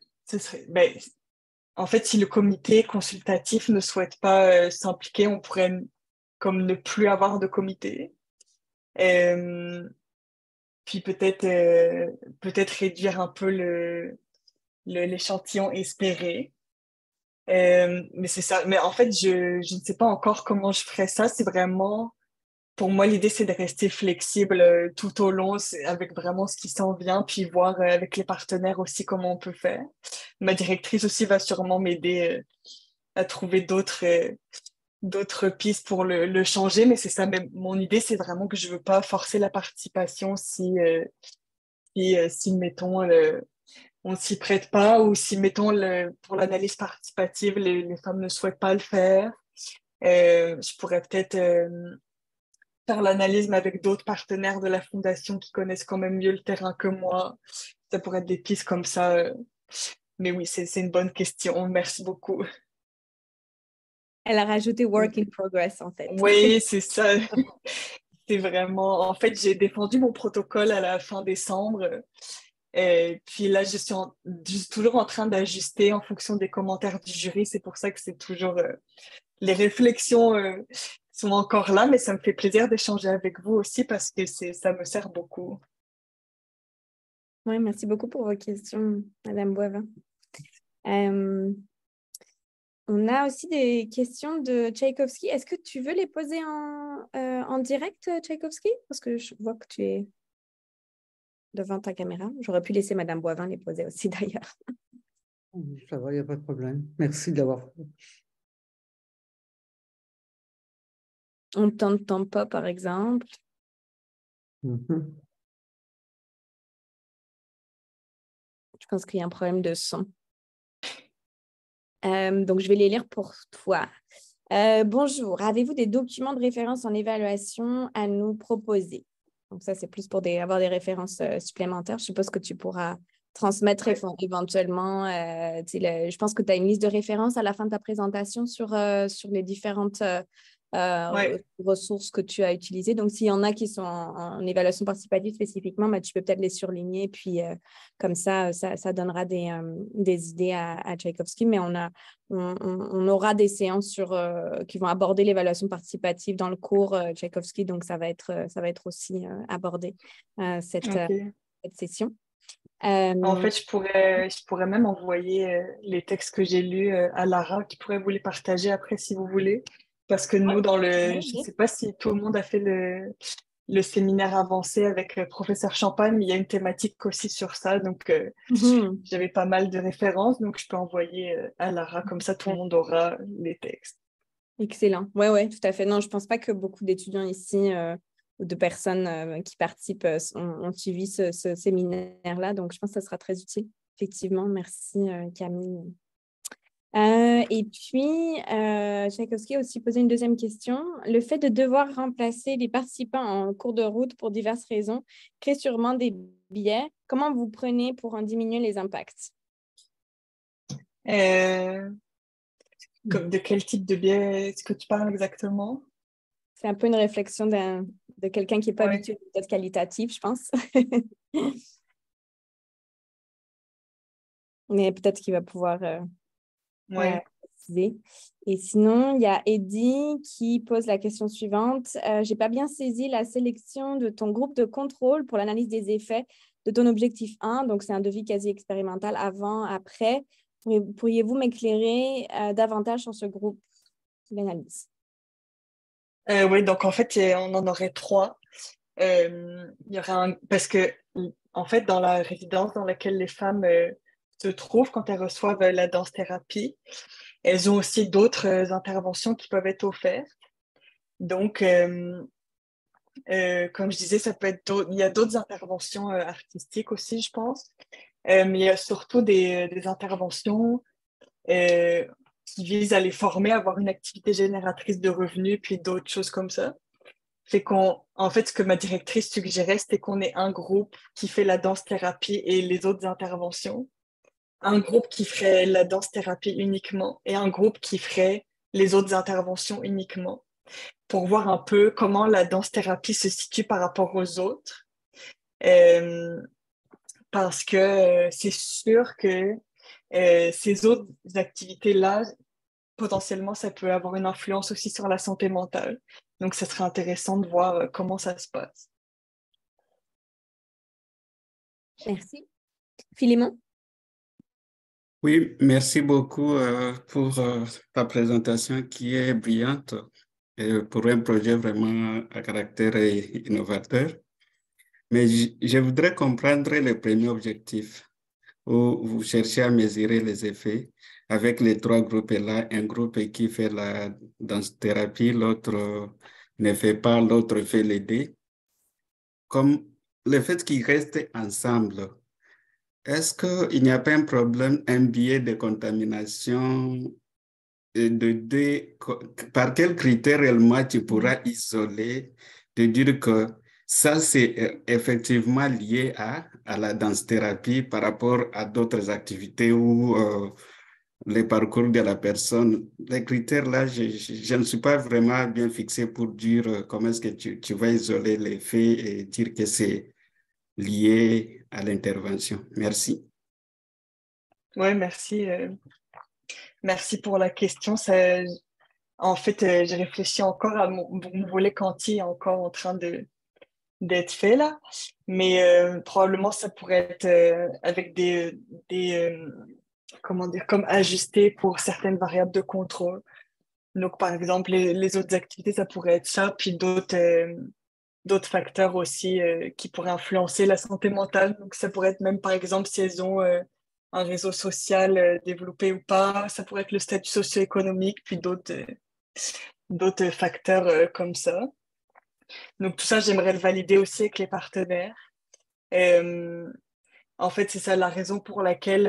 en fait, si le comité consultatif ne souhaite pas s'impliquer, on pourrait comme ne plus avoir de comité. Euh, Puis peut-être réduire un peu l'échantillon espéré. Mais c'est ça. Mais en fait, je ne sais pas encore comment je ferais ça. C'est vraiment pour moi, l'idée, c'est de rester flexible tout au long, avec vraiment ce qui s'en vient, puis voir avec les partenaires aussi comment on peut faire. Ma directrice aussi va sûrement m'aider à trouver d'autres pistes pour le changer, mais c'est ça, mais mon idée, c'est vraiment que je veux pas forcer la participation si mettons, on ne s'y prête pas ou si, mettons, pour l'analyse participative, les femmes ne souhaitent pas le faire. Je pourrais peut-être faire l'analyse, mais avec d'autres partenaires de la fondation qui connaissent quand même mieux le terrain que moi. Ça pourrait être des pistes comme ça. Mais oui, c'est une bonne question. Merci beaucoup. Elle a rajouté work in progress, en fait. Oui, c'est ça. C'est vraiment... En fait, j'ai défendu mon protocole à la fin décembre. Et puis là, je suis toujours en train d'ajuster en fonction des commentaires du jury. C'est pour ça que c'est toujours... les réflexions sont encore là, mais ça me fait plaisir d'échanger avec vous aussi parce que ça me sert beaucoup. Oui, merci beaucoup pour vos questions, Madame Boivin. On a aussi des questions de Tchaïkovski. Est-ce que tu veux les poser en direct, Tchaïkovski? Parce que je vois que tu es devant ta caméra. J'aurais pu laisser Madame Boivin les poser aussi, d'ailleurs. Ça va, il n'y a pas de problème. Merci d'avoir fait. On ne t'entend pas, par exemple. Mhm. Je pense qu'il y a un problème de son. Donc, je vais les lire pour toi. Bonjour, avez-vous des documents de référence en évaluation à nous proposer? Donc, ça, c'est plus pour avoir des références supplémentaires. Je suppose que tu pourras transmettre éventuellement. Je pense que tu as une liste de références à la fin de ta présentation sur les différentes ressources que tu as utilisées. Donc, s'il y en a qui sont en évaluation participative spécifiquement, tu peux peut-être les surligner. Puis, comme ça donnera des idées à Tchaïkovski. Mais on aura des séances qui vont aborder l'évaluation participative dans le cours Tchaïkovski. Donc, ça va être aussi abordé cette session. En fait, je pourrais même envoyer les textes que j'ai lus à Lara, qui pourrait vous les partager après si vous voulez. Parce que nous, je ne sais pas si tout le monde a fait le séminaire avancé avec le professeur Champagne, mais il y a une thématique aussi sur ça. Donc, j'avais pas mal de références, donc je peux envoyer à Lara, comme ça tout le monde aura les textes. Excellent. Oui, tout à fait. Non, je ne pense pas que beaucoup d'étudiants ici ou de personnes qui participent ont suivi ce séminaire-là. Donc, je pense que ça sera très utile. Effectivement, merci Camille. Et puis, Tchaïkovski a aussi posé une deuxième question. Le fait de devoir remplacer les participants en cours de route pour diverses raisons crée sûrement des biais. Comment vous prenez pour en diminuer les impacts? De quel type de biais est-ce que tu parles exactement? C'est un peu une réflexion de quelqu'un qui n'est pas habitué aux méthodes qualitatives, je pense. mais peut-être qu'il va pouvoir Ouais. préciser. Et sinon, il y a Eddie qui pose la question suivante. J'ai pas bien saisi la sélection de ton groupe de contrôle pour l'analyse des effets de ton objectif 1. Donc, c'est un devis quasi expérimental avant, après. Pourriez-vous m'éclairer davantage sur ce groupe d'analyse? Oui, donc en fait, on en aurait trois. Il y aurait parce que, en fait, dans la résidence dans laquelle les femmes se trouvent quand elles reçoivent la danse-thérapie, elles ont aussi d'autres interventions qui peuvent être offertes. Donc, comme je disais, ça peut être il y a d'autres interventions artistiques aussi, je pense. Mais il y a surtout des interventions euh, qui visent à les former à avoir une activité génératrice de revenus, puis d'autres choses comme ça. En fait, ce que ma directrice suggérait, c'était qu'on ait un groupe qui fait la danse-thérapie et les autres interventions, un groupe qui ferait la danse-thérapie uniquement et un groupe qui ferait les autres interventions uniquement, pour voir un peu comment la danse-thérapie se situe par rapport aux autres. Euh, Parce que c'est sûr que ces autres activités-là, potentiellement, ça peut avoir une influence aussi sur la santé mentale. Donc, ce serait intéressant de voir comment ça se passe. Merci. Philémon? Oui, merci beaucoup pour ta présentation qui est brillante et pour un projet vraiment à caractère innovateur. Mais je voudrais comprendre le premier objectif où vous cherchez à mesurer les effets avec les trois groupes là, un groupe qui fait la danse-thérapie, l'autre ne fait pas, l'autre fait les deux. Comme le fait qu'ils restent ensemble, est-ce qu'il n'y a pas un problème, un biais de contamination par quels critères réellement tu pourras isoler, de dire que ça, c'est effectivement lié à la danse-thérapie par rapport à d'autres activités ou les parcours de la personne. Les critères là, je ne suis pas vraiment bien fixé pour dire comment est-ce que tu vas isoler les faits et dire que c'est lié à l'intervention. Merci. Oui, merci. Merci pour la question. En fait, j'ai réfléchi encore à mon volet quanti encore en train d'être fait là. Mais probablement, ça pourrait être avec comment dire, comme ajusté pour certaines variables de contrôle. Donc, par exemple, les autres activités, ça pourrait être ça, puis d'autres facteurs aussi qui pourraient influencer la santé mentale. Donc, ça pourrait être même, par exemple, si elles ont un réseau social développé ou pas. Ça pourrait être le statut socio-économique, puis d'autres facteurs comme ça. Donc, tout ça, j'aimerais le valider aussi avec les partenaires. Euh, En fait, c'est ça la raison pour laquelle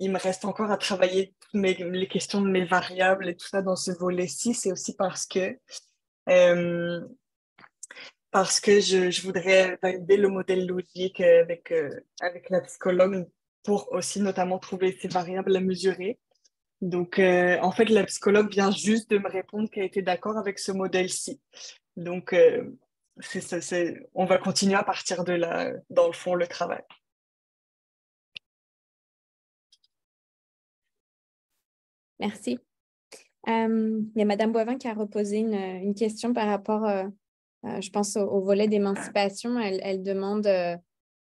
il me reste encore à travailler les questions de mes variables et tout ça dans ce volet-ci. C'est aussi euh, parce que je voudrais valider le modèle logique avec la psychologue pour aussi notamment trouver ces variables à mesurer. Donc, en fait, la psychologue vient juste de me répondre qu'elle était d'accord avec ce modèle-ci. Donc, on va continuer à partir de là, dans le fond, le travail. Merci. Il y a Mme Boivin qui a reposé une question par rapport, je pense, au volet d'émancipation. Elle demande,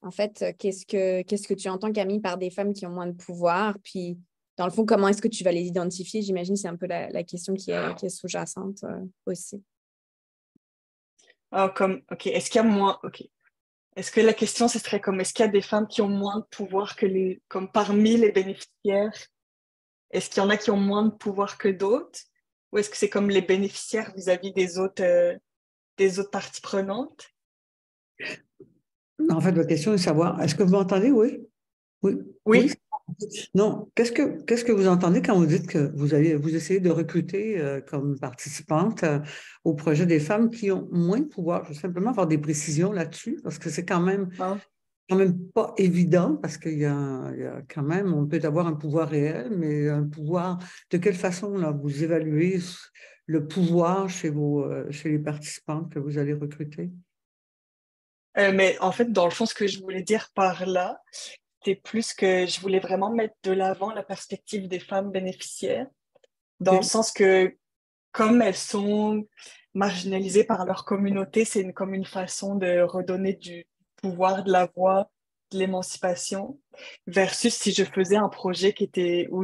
en fait, qu'est-ce que tu entends, Camille, par des femmes qui ont moins de pouvoir? Puis, dans le fond, comment est-ce que tu vas les identifier? J'imagine que c'est un peu la question qui est sous-jacente aussi. Ah, OK, est-ce qu'il y a moins, OK. Est-ce que la question, ce serait comme, est-ce qu'il y a des femmes qui ont moins de pouvoir comme parmi les bénéficiaires, est-ce qu'il y en a qui ont moins de pouvoir que d'autres? Ou est-ce que c'est comme les bénéficiaires vis-à-vis des autres parties prenantes? En fait, la question est de savoir, est-ce que vous m'entendez? Oui. Oui. Oui. Non. Qu'est-ce que vous entendez quand vous dites que vous essayez de recruter comme participante au projet des femmes qui ont moins de pouvoir? Je veux simplement avoir des précisions là-dessus parce que c'est quand même pas évident parce qu'il y a quand même, on peut avoir un pouvoir réel, mais un pouvoir, de quelle façon là, vous évaluez le pouvoir chez les participantes que vous allez recruter? Mais en fait, dans le fond, ce que je voulais dire par là, c'est plus que je voulais vraiment mettre de l'avant la perspective des femmes bénéficiaires, dans le Ok. sens que comme elles sont marginalisées par leur communauté, c'est comme une façon de redonner du pouvoir, de la voix, de l'émancipation, versus si je faisais un projet qui était où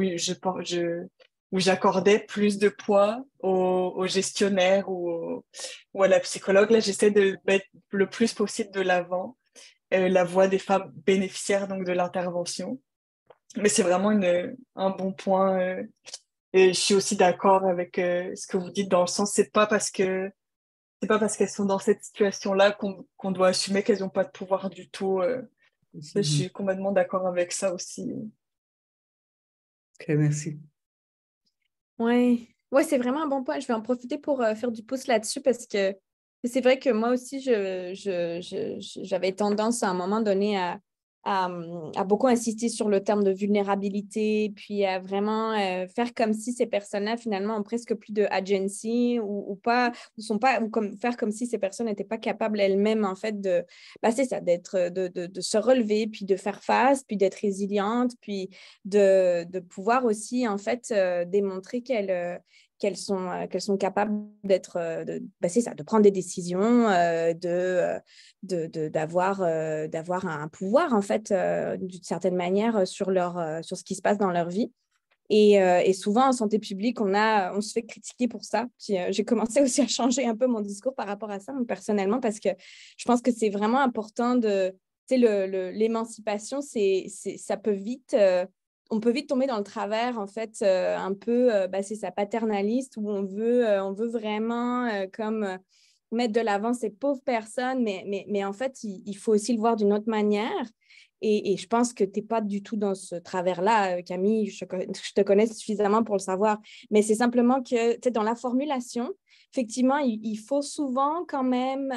j'accordais plus de poids aux gestionnaires ou à la psychologue. Là, j'essaie de mettre le plus possible de l'avant la voix des femmes bénéficiaires donc de l'intervention. Mais c'est vraiment un bon point. Et je suis aussi d'accord avec ce que vous dites dans le sens, c'est pas parce qu'elles sont dans cette situation-là qu'on doit assumer qu'elles n'ont pas de pouvoir du tout. Je suis complètement d'accord avec ça aussi. Ok, merci. Oui, ouais, c'est vraiment un bon point. Je vais en profiter pour faire du pouce là-dessus parce que c'est vrai que moi aussi, j'avais tendance à un moment donné à beaucoup insister sur le terme de vulnérabilité, puis à vraiment faire comme si ces personnes-là, finalement, ont presque plus de agency ou pas, ou sont pas, ou comme, faire comme si ces personnes n'étaient pas capables elles-mêmes, en fait, c'est ça, de se relever, puis de faire face, puis d'être résiliente, puis de pouvoir aussi, en fait, démontrer qu'elles sont capables c'est ça, de prendre des décisions, d'avoir un pouvoir, en fait, d'une certaine manière, sur ce qui se passe dans leur vie. Et souvent, en santé publique, on se fait critiquer pour ça. Puis, j'ai commencé aussi à changer un peu mon discours par rapport à ça, personnellement, parce que je pense que c'est vraiment important tu sais, l'émancipation, ça peut vite... on peut vite tomber dans le travers, en fait, un peu, c'est ça, paternaliste, où on veut vraiment mettre de l'avant ces pauvres personnes, mais en fait, il faut aussi le voir d'une autre manière. Et je pense que tu n'es pas du tout dans ce travers-là, Camille. Je te connais suffisamment pour le savoir. Mais c'est simplement que, tu sais, dans la formulation, effectivement, il faut souvent quand même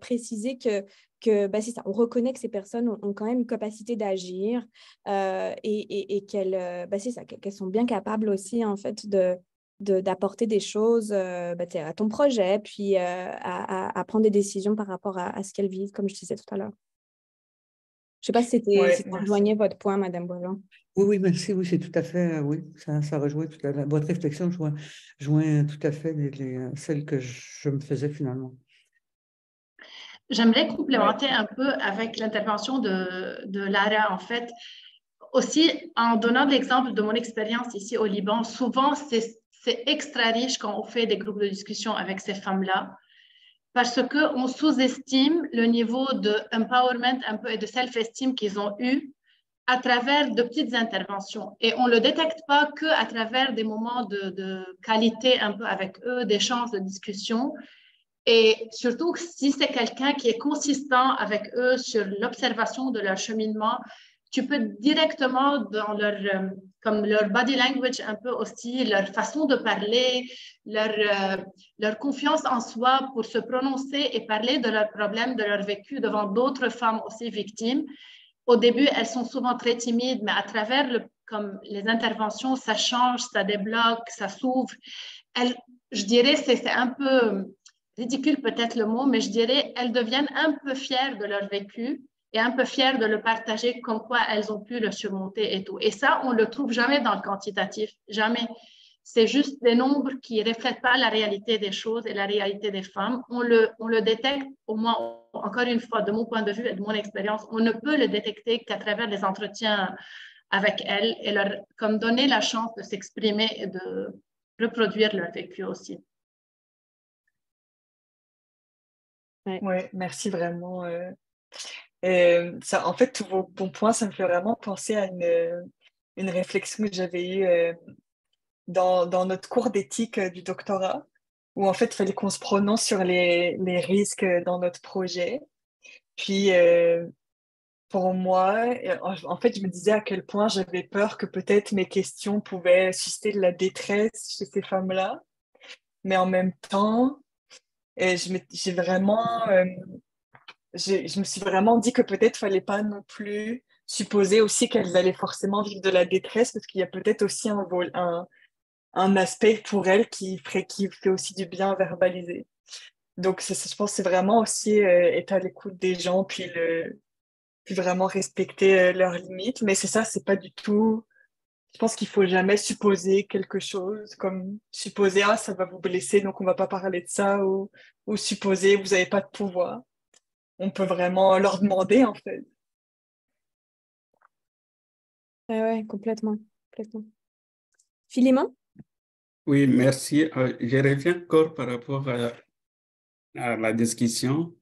préciser que c'est ça, on reconnaît que ces personnes ont quand même une capacité d'agir et qu'elles c'est ça, qu'elles sont bien capables aussi, en fait, d'apporter des choses à ton projet, puis à prendre des décisions par rapport à ce qu'elles vivent, comme je disais tout à l'heure. Je ne sais pas si Ouais, ça merci. rejoignait votre point, Madame Boileau. Oui, merci. Oui, c'est tout à fait, oui, ça rejoint tout à fait. Votre réflexion joint tout à fait celle que je me faisais finalement. J'aimerais complémenter un peu avec l'intervention de Lara, en fait. Aussi, en donnant l'exemple de mon expérience ici au Liban, souvent, c'est extra riche quand on fait des groupes de discussion avec ces femmes-là, parce qu'on sous-estime le niveau de empowerment un peu et de self-esteem qu'ils ont eu à travers de petites interventions. Et on ne le détecte pas qu'à travers des moments de qualité un peu avec eux, d'échanges, de discussion. Et surtout, si c'est quelqu'un qui est consistant avec eux sur l'observation de leur cheminement, tu peux directement dans comme leur body language un peu aussi, leur façon de parler, leur confiance en soi pour se prononcer et parler de leurs problèmes, de leur vécu devant d'autres femmes aussi victimes. Au début, elles sont souvent très timides, mais à travers comme les interventions, ça change, ça débloque, ça s'ouvre. Je dirais, c'est un peu ridicule peut-être le mot, mais je dirais, elles deviennent un peu fières de leur vécu et un peu fières de le partager comme quoi elles ont pu le surmonter et tout. Et ça, on ne le trouve jamais dans le quantitatif, jamais. C'est juste des nombres qui ne reflètent pas la réalité des choses et la réalité des femmes. On le détecte, au moins, encore une fois, de mon point de vue et de mon expérience, on ne peut le détecter qu'à travers des entretiens avec elles et leur comme donner la chance de s'exprimer et de reproduire leur vécu aussi. Ouais, merci vraiment. Ça, en fait, tous vos bons points, ça me fait vraiment penser à une réflexion que j'avais eue dans notre cours d'éthique du doctorat, où en fait, il fallait qu'on se prononce sur les risques dans notre projet. Puis, pour moi, en fait, je me disais à quel point j'avais peur que peut-être mes questions pouvaient susciter de la détresse chez ces femmes-là. Mais en même temps, j'ai vraiment, je me suis vraiment dit que peut-être fallait pas non plus supposer aussi qu'elles allaient forcément vivre de la détresse, parce qu'il y a peut-être aussi un aspect pour elles qui fait aussi du bien à verbaliser. Donc, je pense que c'est vraiment aussi être à l'écoute des gens, puis puis vraiment respecter leurs limites. Mais c'est ça, c'est pas du tout... Je pense qu'il faut jamais supposer quelque chose, comme supposer, ah, ça va vous blesser, donc on va pas parler de ça, ou supposer, vous n'avez pas de pouvoir. On peut vraiment leur demander, en fait. Ouais, complètement. Philémon? Oui, merci. Je reviens encore par rapport à la discussion.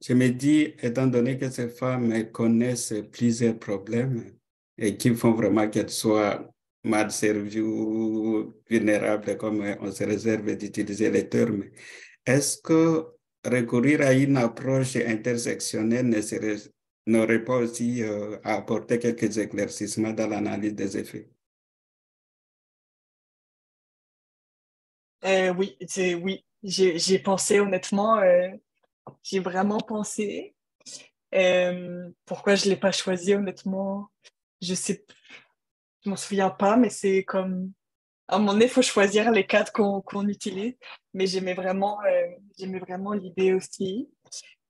Je me dis, étant donné que ces femmes connaissent plusieurs problèmes et qui font vraiment qu'elles soient mal servies ou vulnérables, comme on se réserve d'utiliser les termes, est-ce que recourir à une approche intersectionnelle n'aurait pas aussi à apporter quelques éclaircissements dans l'analyse des effets? Oui, j'ai pensé honnêtement, j'ai vraiment pensé. Pourquoi je l'ai pas choisi honnêtement, je m'en souviens pas, mais c'est comme à un moment donné, il faut choisir les cadres qu'on utilise. Mais j'aimais vraiment l'idée aussi.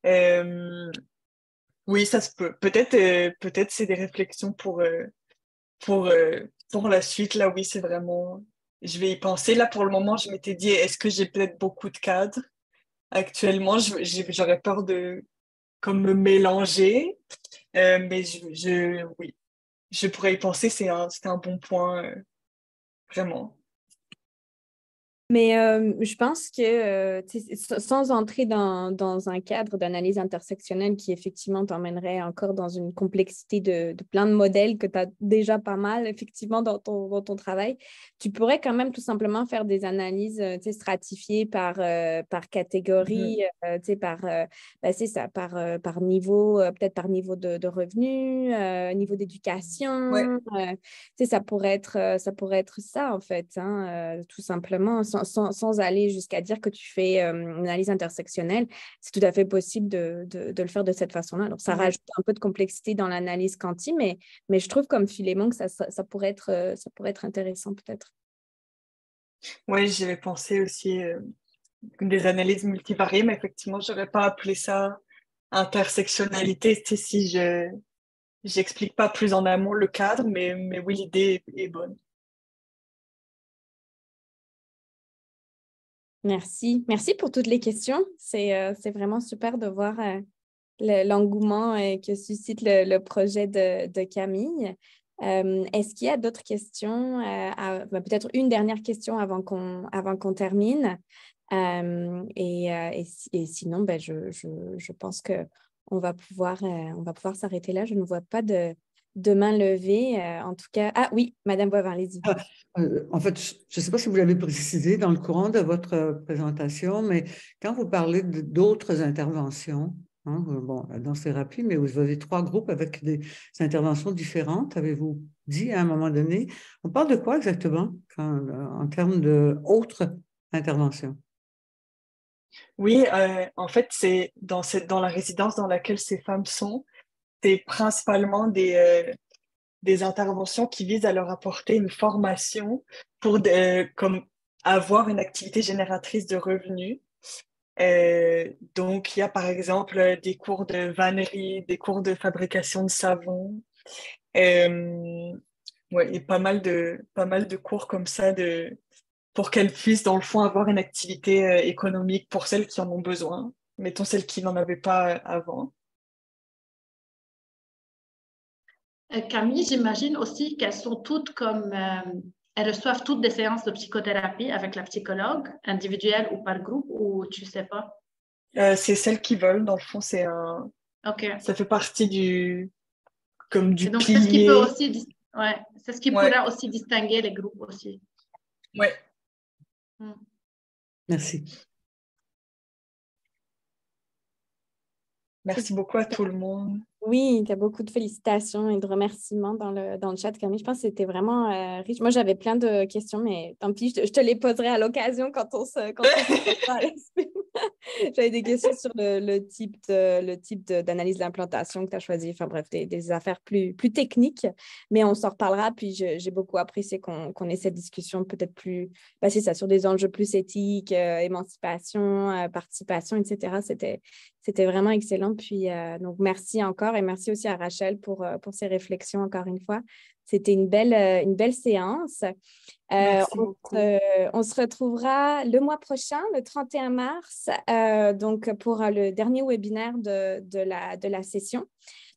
Euh, oui, ça se peut. Peut-être c'est des réflexions pour la suite. Là, oui, c'est vraiment. Je vais y penser. Là, pour le moment, je m'étais dit, est-ce que j'ai peut-être beaucoup de cadres? Actuellement, j'aurais peur de comme me mélanger. Mais oui, je pourrais y penser. C'était un bon point, vraiment. Mais je pense que, sans entrer dans un cadre d'analyse intersectionnelle qui effectivement t'emmènerait encore dans une complexité de plein de modèles que tu as déjà pas mal, effectivement, dans ton travail, tu pourrais quand même tout simplement faire des analyses stratifiées par catégorie, c'est ça, par niveau, peut-être par niveau de revenus, niveau d'éducation. Ouais. Ça pourrait être ça, en fait, hein, tout simplement, sans aller jusqu'à dire que tu fais une analyse intersectionnelle. C'est tout à fait possible de le faire de cette façon-là. Alors, ça rajoute un peu de complexité dans l'analyse quanti, mais je trouve, comme Philémon, que ça pourrait être intéressant, peut-être. Oui, j'y avais pensé aussi des analyses multivariées, mais effectivement, je n'aurais pas appelé ça intersectionnalité si je j'explique pas plus en amont le cadre, mais oui, l'idée est bonne. Merci. Merci pour toutes les questions. C'est vraiment super de voir l'engouement que suscite le projet de Camille. Est-ce qu'il y a d'autres questions? Peut-être une dernière question avant qu'on termine. Et sinon, ben, je pense qu'on va pouvoir s'arrêter là. Je ne vois pas de main levée. En tout cas, ah oui, Madame Boivin, allez-y. En fait, je ne sais pas si vous l'avez précisé dans le courant de votre présentation, mais quand vous parlez d'autres interventions, hein, bon, la danse-thérapie, mais vous avez 3 groupes avec des interventions différentes, avez-vous dit à un moment donné? On parle de quoi exactement en termes d'autres interventions? Oui, en fait, c'est dans la résidence dans laquelle ces femmes sont, c'est principalement des interventions qui visent à leur apporter une formation pour comme avoir une activité génératrice de revenus. Donc, il y a par exemple des cours de vannerie, des cours de fabrication de savon, ouais, et pas mal de cours comme ça pour qu'elles puissent, dans le fond, avoir une activité économique pour celles qui en ont besoin. Mettons celles qui n'en avaient pas avant. Camille, j'imagine aussi qu'elles sont toutes elles reçoivent toutes des séances de psychothérapie avec la psychologue, individuelle ou par groupe, ou tu sais pas? C'est celles qui veulent, dans le fond, OK. ça fait partie du Donc, c'est ce qui peut pilier. aussi, ouais, c'est ce qui Ouais, pourrait aussi distinguer les groupes aussi. ouais. Merci. Merci beaucoup à tout le monde. Oui, il y a beaucoup de félicitations et de remerciements dans le chat, Camille. Je pense que c'était vraiment riche. Moi, j'avais plein de questions, mais tant pis, je te les poserai à l'occasion quand on se parle. J'avais des questions sur le type d'analyse de l'implantation que tu as choisi. Enfin bref, des affaires plus techniques, mais on s'en reparlera. Puis j'ai beaucoup apprécié qu'on ait cette discussion peut-être plus, c'est ça, sur des enjeux plus éthiques, émancipation, participation, etc. C'était vraiment excellent. Puis donc merci encore et merci aussi à Rachel pour ces réflexions encore une fois. C'était une belle séance. Merci beaucoup. On se retrouvera le mois prochain, le 31 mars, donc pour le dernier webinaire de la session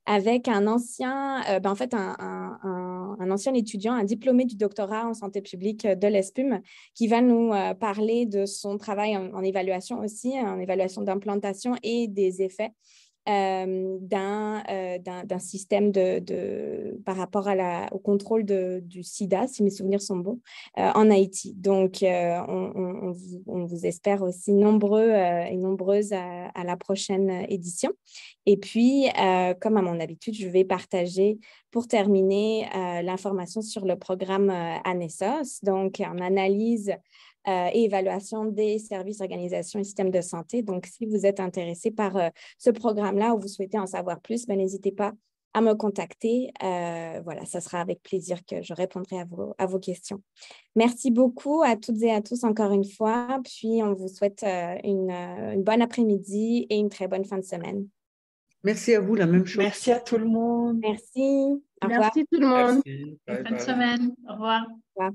avec un ancien, un ancien étudiant, un diplômé du doctorat en santé publique de l'ESPUM qui va nous parler de son travail en évaluation aussi, en évaluation d'implantation et des effets d'un système par rapport au contrôle du sida, si mes souvenirs sont bons, en Haïti. Donc, on vous espère aussi nombreux et nombreuses à la prochaine édition. Et puis, comme à mon habitude, je vais partager pour terminer l'information sur le programme ANESOS, donc en analyse et évaluation des services, organisations et systèmes de santé. Donc, si vous êtes intéressé par ce programme-là ou vous souhaitez en savoir plus, n'hésitez pas à me contacter. Voilà, ça sera avec plaisir que je répondrai à vos questions. Merci beaucoup à toutes et à tous encore une fois. Puis, on vous souhaite une bonne après-midi et une très bonne fin de semaine. Merci à vous, la même chose. Merci à tout le monde. Merci. Au revoir. Merci tout le monde. Merci. Bonne Bye fin de bye. semaine. Au revoir. Au revoir.